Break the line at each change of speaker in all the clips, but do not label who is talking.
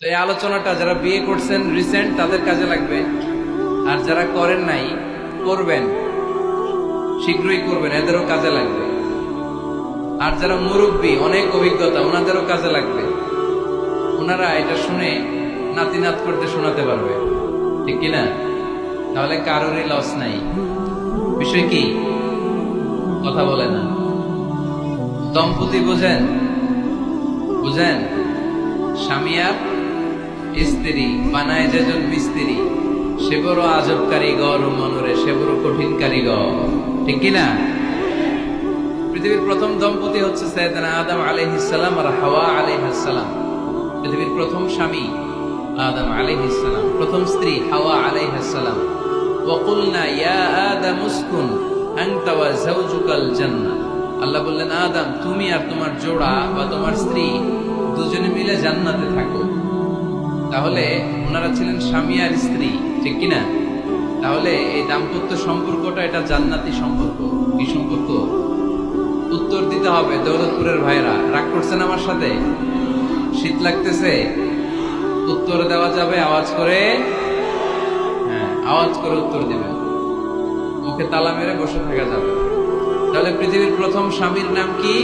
তো এই আলোচনাটা যারা বিয়ে করছেন রিসেন্ট তাদের কাজে লাগবে, আর যারা করেন নাই করবেন, শীঘ্রই করবেন, এদেরও কাজে লাগবে। আর যারা মুরব্বী অনেক অভিজ্ঞতা ওনাদেরও কাজে লাগবে, ওনারা এটা শুনে নাতি নাত করতে শোনাতে পারবে, ঠিক কিনা? তাহলে কারোরই লস নাই। বিষয় কি? কথা বলে না। দম্পতি বুঝেন? বুঝেন? স্বামী আর স্ত্রী বানায় যেজন মিস্ত্রি, সে বড় আজব কারিগর ও মনরে সে বড় কঠিন কারিগর, ঠিক কিনা? পৃথিবীর প্রথম দম্পতি হচ্ছে সাইয়েদনা আদম আলাইহিস সালাম আর হাওয়া আলাইহিস সালাম। পৃথিবীর প্রথম স্বামী আদম আলাইহিস সালাম, প্রথম স্ত্রী হাওয়া আলাইহিস সালাম। ওয়া কুলনা ইয়া আদম উসকুন আনতা ওয়া যাওজুকাল জান্নাহ। আল্লাহ বললেন, আদম তুমি আর তোমার জোড়া বা তোমার স্ত্রী দুজনে মিলে জান্নাতে থাকো। তাহলে ওনারা ছিলেন স্বামী আর স্ত্রী, ঠিক কিনা? তাহলে এই দাম্পত্য সম্পর্কটা এটা জান্নাতি সম্পর্ক। কি সম্পর্ক? উত্তর দিতে হবে। দৌলতপুরের ভাইরা রাগ করছেন আমার সাথে? শীত লাগতেছে? উত্তর দেওয়া যাবে আওয়াজ করে? হ্যাঁ, আওয়াজ করে উত্তর দিবেন, মুখে তালা মেরে বসে থাকা যাবে। তাহলে পৃথিবীর প্রথম স্বামীর নাম কি?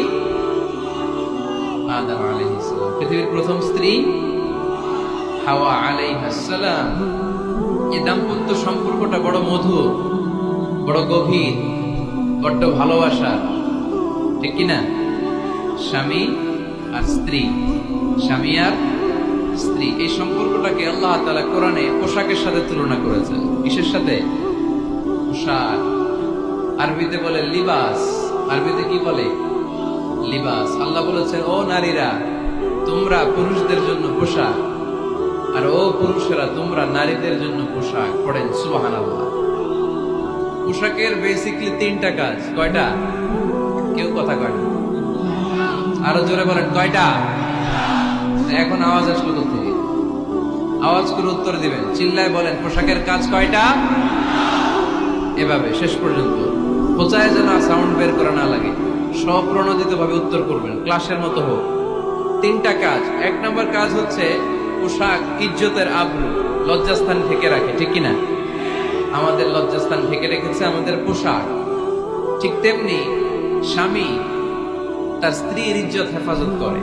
আদম আলাইহিস সালাম। পৃথিবীর প্রথম স্ত্রী হাওয়া আলাইহিস সালাম। এই দাম্পত্য সম্পর্কটা বড় মধুর, বড় গভীর, বড্ড ভালোবাসা, ঠিক কিনা? স্বামী আর স্ত্রী, স্বামী আর স্ত্রী, এই সম্পর্কটাকে আল্লাহ তাআলা কোরআনে পোশাকের সাথে তুলনা করেছেন। কিসের সাথে? পোশাক। আরবিতে বলে লিবাস। আরবিতে কি বলে? লিবাস। আল্লাহ বলেছেন, ও নারীরা তোমরা পুরুষদের জন্য পোশাক, আর ও পুরুষেরা তোমরা নারীদের জন্য পোশাক। পড়েন সুবহানাল্লাহ। পোশাকের বেসিকলি তিনটা কাজ। কয়টা? কেউ কথা কয় না। আরো জোরে বলেন, কয়টা? এখন আওয়াজ আসলো কোথেকে? আওয়াজ করে উত্তর দিবেন, চিল্লায় বলেন পোশাকের কাজ কয়টা? এভাবে শেষ পর্যন্ত খোঁচায় যেন সাউন্ড বের করা না লাগে, স্বপ্রণোদিত ভাবে উত্তর করবেন, ক্লাসের মতো হোক। তিনটা কাজ। এক নম্বর কাজ হচ্ছে পোশাক ইজ্জতের আবরু, লজ্জাস্থান ঢেকে রাখে, ঠিক কিনা? আমাদের লজ্জাস্থান ঢেকে রেখেছে আমাদের পোশাক। ঠিক তেমনি স্বামী তার স্ত্রীর ইজ্জত হেফাজত করে।